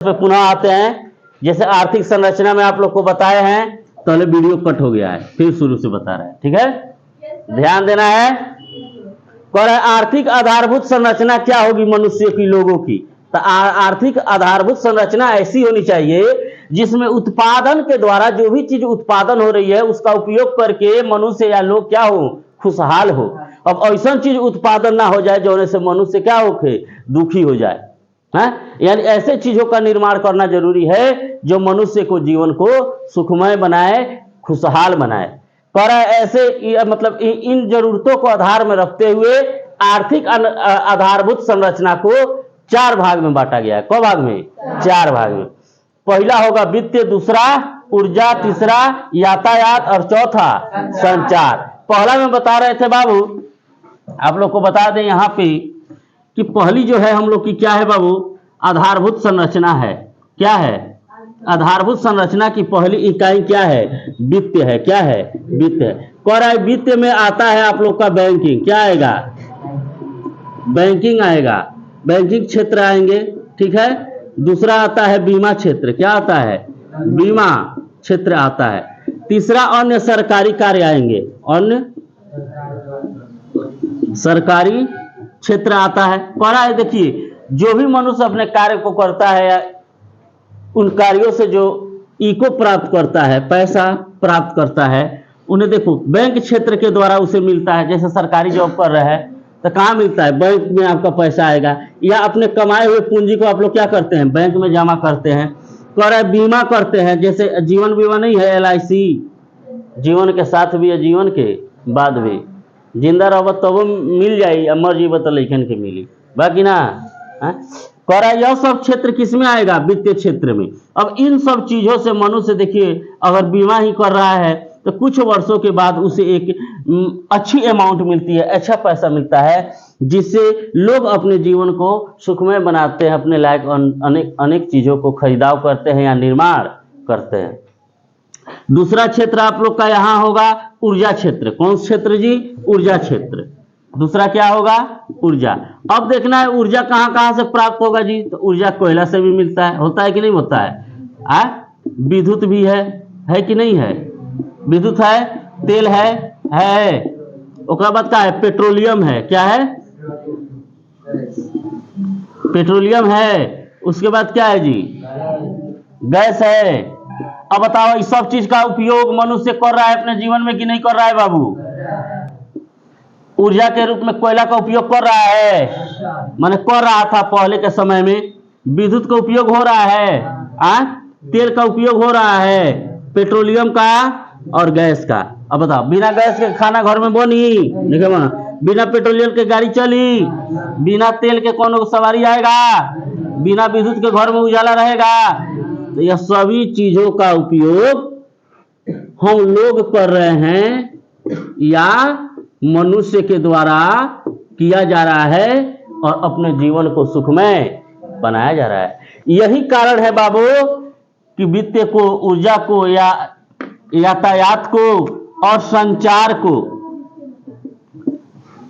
पे पुनः आते हैं। जैसे आर्थिक संरचना में आप लोग को बताए हैं, पहले वीडियो कट हो गया है, फिर शुरू से बता रहे हैं, ठीक है, ध्यान देना है। कह रहे आर्थिक आधारभूत संरचना क्या होगी मनुष्य की, लोगों की। तो आर्थिक आधारभूत संरचना ऐसी होनी चाहिए जिसमें उत्पादन के द्वारा जो भी चीज उत्पादन हो रही है उसका उपयोग करके मनुष्य या लोग क्या हो, खुशहाल हो। अब ऐसा चीज उत्पादन ना हो जाए जो से मनुष्य क्या हो, दुखी हो जाए है। यानी ऐसे चीजों का निर्माण करना जरूरी है जो मनुष्य को जीवन को सुखमय बनाए, खुशहाल बनाए। पर ऐसे मतलब इन जरूरतों को आधार में रखते हुए आर्थिक आधारभूत संरचना को 4 भाग में बांटा गया है। क भाग में? 4 भाग में। पहला होगा वित्त, दूसरा ऊर्जा, तीसरा यातायात और चौथा संचार। पहला में बता रहे थे बाबू, आप लोग को बता दें यहाँ पे कि पहली जो है हम लोग की क्या है बाबू, आधारभूत संरचना है। क्या है? आधारभूत संरचना की पहली इकाई क्या है? वित्त है। क्या है? वित्त है। कह रहा है वित्त में आता है आप लोग का बैंकिंग। क्या आएगा? बैंकिंग आएगा, बैंकिंग क्षेत्र आएंगे, ठीक है। दूसरा आता है बीमा क्षेत्र। क्या आता है? बीमा क्षेत्र आता है। तीसरा अन्य सरकारी कार्य आएंगे, अन्य सरकारी क्षेत्र आता है। कह रहा है देखिए जो भी मनुष्य अपने कार्य को करता है उन कार्यों से जो इको प्राप्त करता है, पैसा प्राप्त करता है, उन्हें देखो बैंक क्षेत्र के द्वारा उसे मिलता है। जैसे सरकारी जॉब कर रहे हैं तो कहाँ मिलता है? बैंक में आपका पैसा आएगा, या अपने कमाए हुए पूंजी को आप लोग क्या करते हैं? बैंक में जमा करते हैं। कह रहा है बीमा करते हैं, जैसे जीवन बीमा नहीं है, LIC, जीवन के साथ भी है, जीवन के बाद भी, जिंदा रहो तब मिल जाई, मर जीव तो लेखन के मिली, बाकी ना। कह रहा है यह सब क्षेत्र किस में आएगा? वित्तीय क्षेत्र में। अब इन सब चीजों से मनुष्य देखिए अगर बीमा ही कर रहा है तो कुछ वर्षों के बाद उसे एक अच्छी अमाउंट मिलती है, अच्छा पैसा मिलता है, जिससे लोग अपने जीवन को सुखमय बनाते हैं, अपने लायक अनेक चीजों को खरीदाव करते हैं या निर्माण करते हैं। दूसरा क्षेत्र आप लोग का यहाँ होगा ऊर्जा क्षेत्र। कौन क्षेत्र जी? ऊर्जा क्षेत्र। दूसरा क्या होगा? ऊर्जा। अब देखना है ऊर्जा कहाँ कहाँ से प्राप्त होगा जी। तो ऊर्जा कोयला से भी मिलता है, होता है कि नहीं होता है? विद्युत भी है कि नहीं है? विद्युत है, तेल है। उसके बाद क्या है? पेट्रोलियम है। क्या है? पेट्रोलियम है। उसके बाद क्या है जी? गैस है। अब बताओ इस सब चीज का उपयोग मनुष्य कर रहा है अपने जीवन में कि नहीं कर रहा है बाबू? ऊर्जा के रूप में कोयला का उपयोग कर रहा है, माने कर रहा था पहले के समय में। विद्युत का उपयोग हो रहा है, तेल का उपयोग हो रहा है, पेट्रोलियम का और गैस का। अब बताओ बिना गैस के खाना घर में बनी? देखिए बना, बिना पेट्रोलियम के गाड़ी चली, बिना तेल के कौन सवारी आएगा, बिना विद्युत के घर में उजाला रहेगा। तो यह सभी चीजों का उपयोग हम लोग कर रहे हैं या मनुष्य के द्वारा किया जा रहा है और अपने जीवन को सुखमय बनाया जा रहा है। यही कारण है बाबू कि वित्त को, ऊर्जा को या यातायात को और संचार को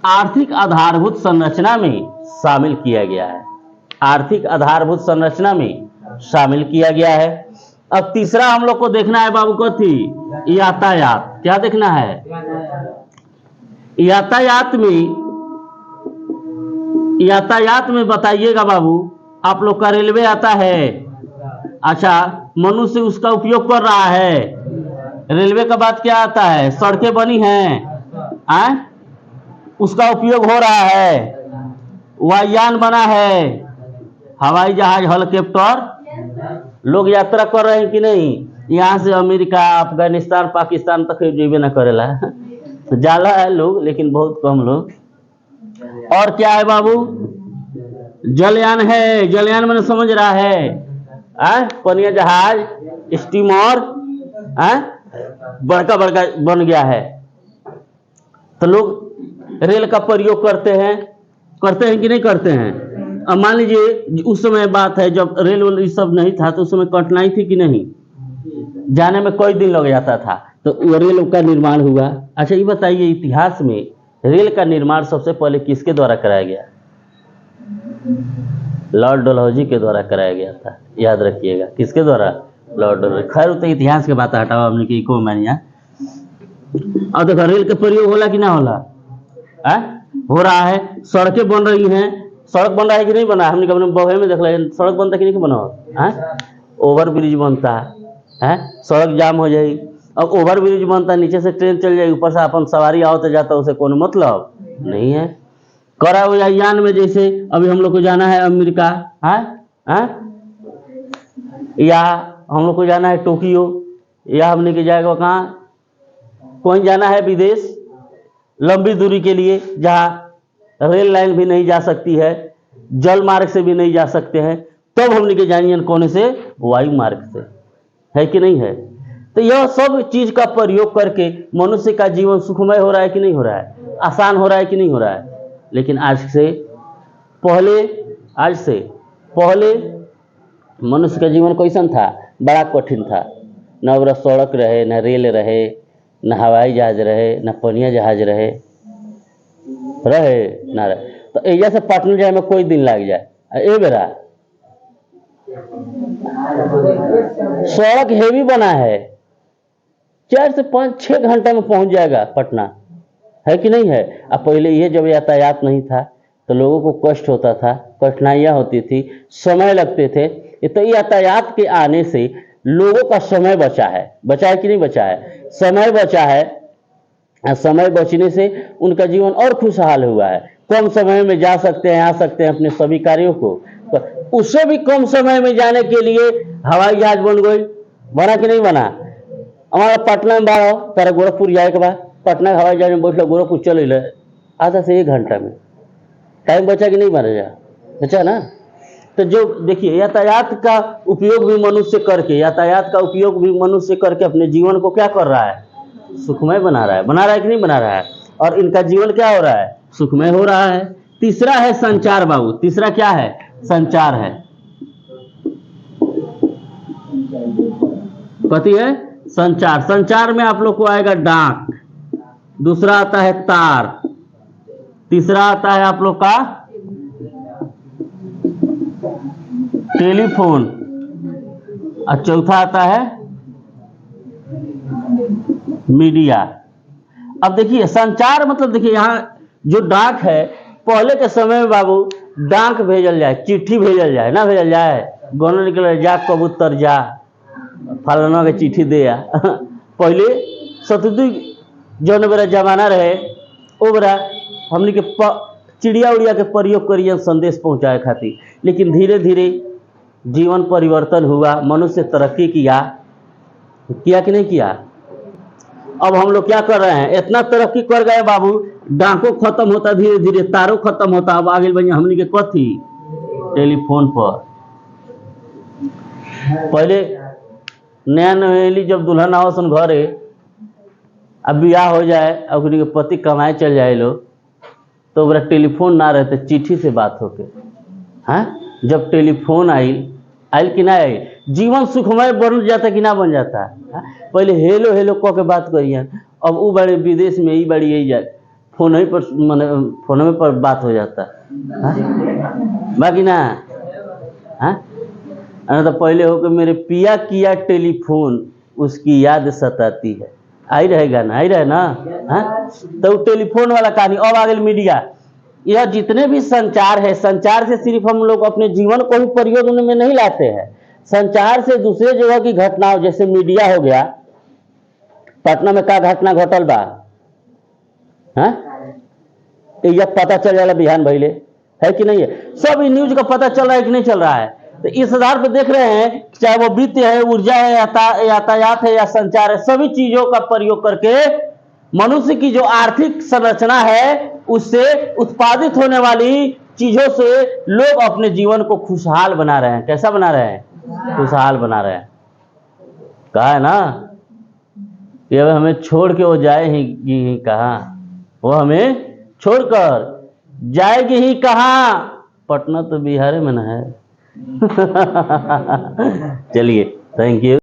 आर्थिक आधारभूत संरचना में शामिल किया गया है। आर्थिक आधारभूत संरचना में शामिल किया गया है। अब तीसरा हम लोग को देखना है बाबू को थी यातायात। क्या देखना है? यातायात में बताइएगा बाबू, आप लोग का रेलवे आता है। अच्छा, मनुष्य उसका उपयोग कर रहा है। रेलवे का बात क्या आता है? सड़कें बनी हैं, उसका उपयोग हो रहा है। वायुयान बना है, हवाई जहाज, हेलीकॉप्टर, लोग यात्रा कर रहे हैं कि नहीं? यहाँ से अमेरिका, अफगानिस्तान, पाकिस्तान तक जीवे न करेला तो जाला है लोग, लेकिन बहुत कम लोग। और क्या है बाबू? जलयान है। जलयान मैंने समझ रहा है, पनिया जहाज, स्टीमर, बड़का बड़का बन गया है। तो लोग रेल का प्रयोग करते हैं कि नहीं करते हैं? अब मान लीजिए उस समय बात है जब रेल सब नहीं था तो उस समय कठिनाई थी कि नहीं? जाने में कई दिन लग जाता था, तो रेल का निर्माण हुआ। अच्छा ये बताइए इतिहास में रेल का निर्माण सबसे पहले किसके द्वारा कराया गया? लॉर्ड डलहौजी के द्वारा कराया गया था, याद रखिएगा। किसके द्वारा? लॉर्ड डलहौजी। खैर तो इतिहास के बात हटाओ, हमने की इको मैनिया। अब देखो रेल के प्रयोग होला कि ना होला? हो रहा है। सड़कें बन रही हैं, सड़क बन रहा है कि नहीं बना? हमने अपने बगल में देख लिया, सड़क बनता कि नहीं बना? ओवर ब्रिज बनता है, सड़क जाम हो जाएगी। अब ओवर ब्रिज बनता है, नीचे से ट्रेन चल जाएगी, ऊपर से अपन सवारी आओ तो जाता, उसे कोई मतलब नहीं है। करायान में जैसे अभी हम लोग को जाना है अमेरिका, या हम लोग को जाना है टोक्यो, या हमने के जाएगा कहाँ, कहीं जाना है विदेश लंबी दूरी के लिए, जहाँ रेल लाइन भी नहीं जा सकती है, जल मार्ग से भी नहीं जा सकते हैं, तब हमने के जानिए कौन से? वायु मार्ग से, है कि नहीं है? तो यह सब चीज का प्रयोग करके मनुष्य का जीवन सुखमय हो रहा है कि नहीं हो रहा है? आसान हो रहा है कि नहीं हो रहा है? लेकिन आज से पहले मनुष्य का जीवन कैसन था? बड़ा कठिन था। न ओकरा सड़क रहे, न रेल रहे, न हवाई जहाज रहे, न पनिया जहाज रहे ना रहे। तो एजा से पटना जाए में कोई दिन लग जाए, ए बेरा सड़क हेवी बना है, 4 से 5-6 घंटा में पहुंच जाएगा पटना, है कि नहीं है? अब पहले ये जब यातायात नहीं था तो लोगों को कष्ट होता था, कठिनाइयां होती थी, समय लगते थे। तो यातायात के आने से लोगों का समय बचा है कि नहीं बचा है? समय बचा है। समय बचने से उनका जीवन और खुशहाल हुआ है। कम समय में जा सकते हैं, आ सकते हैं अपने सभी कार्यों को। तो उससे भी कम समय में जाने के लिए हवाई जहाज बन गई, बना कि नहीं बना? हमारा पटना में बाढ़ तारा गोरखपुर जाए के बाद पटना हवाई जहाज में बैठो, गोरखपुर चल आधा से 1 घंटा में, टाइम बचा कि नहीं बचा ना? तो जो देखिए यातायात का उपयोग भी मनुष्य करके अपने जीवन को क्या कर रहा है? सुखमय बना रहा है कि नहीं बना रहा है? और इनका जीवन क्या हो रहा है? सुखमय हो रहा है। तीसरा है संचार बाबू। तीसरा क्या है? संचार है। कथी है? संचार। संचार में आप लोग को आएगा डाक, दूसरा आता है तार, तीसरा आता है आप लोग का टेलीफोन, और चौथा आता है मीडिया। अब देखिए संचार मतलब देखिए यहाँ जो डाक है, पहले के समय में बाबू डाक भेजल जाए, चिट्ठी भेजल जाए, ना भेजल जाए, गोना निकल जा कबूतर जा फलाना के चिट्ठी दे आ। पहले सतुदी जौन बेरा जमाना रहे ओ बेरा हमने के चिड़िया उड़िया के प्रयोग करिए संदेश पहुंचाए खातिर। लेकिन धीरे धीरे जीवन परिवर्तन हुआ, मनुष्य तरक्की किया कि नहीं किया? अब हम लोग क्या कर रहे हैं? इतना तरक्की कर गए बाबू, डाकों खत्म होता धीरे धीरे, तारों खत्म होता, अब आगे बढ़िया हमने के कथी? टेलीफोन पर। पहले नया नवेली जब दुल्हन आओ सन घरे, अब बियाह हो जाए, अब उनके पति कमाए चल जाए लोग, तो ओकरा टेलीफोन ना रहते, चिट्ठी से बात होके। जब टेलीफोन आयल कि ना आई, जीवन सुखमय बन जाता कि ना बन जाता? पहले हेलो हेलो कह के बात करिए, अब वो बड़े विदेश में ही बड़ी यही जाए, फोन ही पर मैंने फोन में पर बात हो जाता बाकी ना। तो पहले हो कि मेरे पिया किया टेलीफोन, उसकी याद सताती है, आई रहेगा ना, आई रहे ना। तो टेलीफोन वाला कहानी। अब आ गई मीडिया। यह जितने भी संचार है, संचार से सिर्फ हम लोग अपने जीवन को ही प्रयोग में नहीं लाते हैं, संचार से दूसरे जगह की घटनाओं, जैसे मीडिया हो गया, पटना में क्या घटना घटल बा, यह पता चल जाला बिहान भइले, है कि नहीं है? सब न्यूज का पता चल रहा है कि नहीं चल रहा है? तो इस आधार पर देख रहे हैं, चाहे वो वित्त है, ऊर्जा है, यातायात है या संचार है, सभी चीजों का प्रयोग करके मनुष्य की जो आर्थिक संरचना है, उससे उत्पादित होने वाली चीजों से लोग अपने जीवन को खुशहाल बना रहे हैं। कैसा बना रहे हैं? खुशहाल बना रहे हैं। कहा है ना कि अब हमें छोड़ के वो जाएगी कहाँ? वो हमें छोड़कर जाएगी ही कहाँ? पटना तो बिहार में ना है। चलिए, थैंक यू।